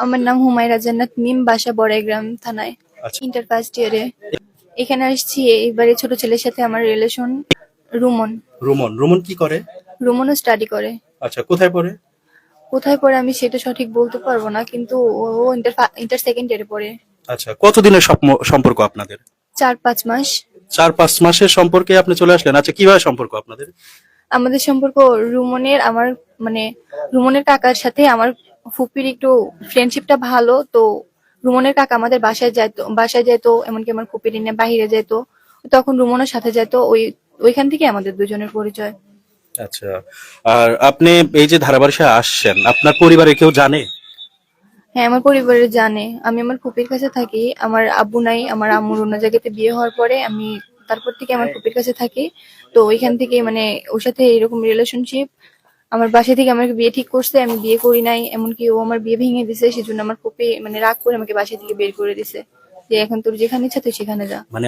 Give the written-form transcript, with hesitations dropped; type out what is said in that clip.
আমার নাম হুমায়রা জান্নাত মিম, বাসা বড়াইগ্রাম থানায়। আচ্ছা। ইন্টার ফার্স্ট ইয়ারে এখানে আসছি। এবারে ছোট ছেলের সাথে আমার রিলেশন। রুমন। রুমন, রুমন কি করে? রুমনও স্টাডি করে। আচ্ছা, কোথায় পড়ে? কোথায় পড়ে আমি সেটা সঠিক বলতে পারবো না, কিন্তু ও ইন্টার সেকেন্ড ইয়ারে পড়ে। আচ্ছা, কতদিনের সম্পর্ক আপনাদের? 4-5 মাস। 4-5 মাসের সম্পর্কে আপনি চলে আসলেন। আচ্ছা, কিভাবে সম্পর্ক আপনাদের? আমাদের সম্পর্ক রুমনের আমার মানে রুমনের কাকার সাথে আমার ফুপির একটু ফ্রেন্ডশিপটা ভালো তো। রুমনের কাকা আমাদের বাসায় যেত, এমনকি আমার ফুপির নিয়ে বাহিরে যেত। তখন রুমনের সাথে যেত, ওইখান থেকে আমাদের দুজনের পরিচয়। আচ্ছা, আর আপনি এই যে ধারাবাহিকে আসছেন, আপনার পরিবারে কেউ জানে? হ্যাঁ, আমার পরিবারের জানে আমি আমার ফুপির কাছে থাকি। আমার আব্বু নাই, আমার আম্মুর অন্য জায়গাতে বিয়ে হওয়ার পরে আমি তারপর থেকে আমার ফুপির কাছে থাকি। তো ওইখান থেকে মানে ওর সাথে এরকম রিলেশনশিপ। আমার বাসা থেকে আমাকে বিয়ে ঠিক করছে, আমি বিয়ে করি নাই, এমনকি ও আমার বিয়ে ভেঙে দিছে। সেজন্য আমার ফুপি মানে রাগ করে আমাকে বাসা থেকে বের করে দিছে, যে এখন তোর যেখানে ইচ্ছা তুই সেখানে যা। মানে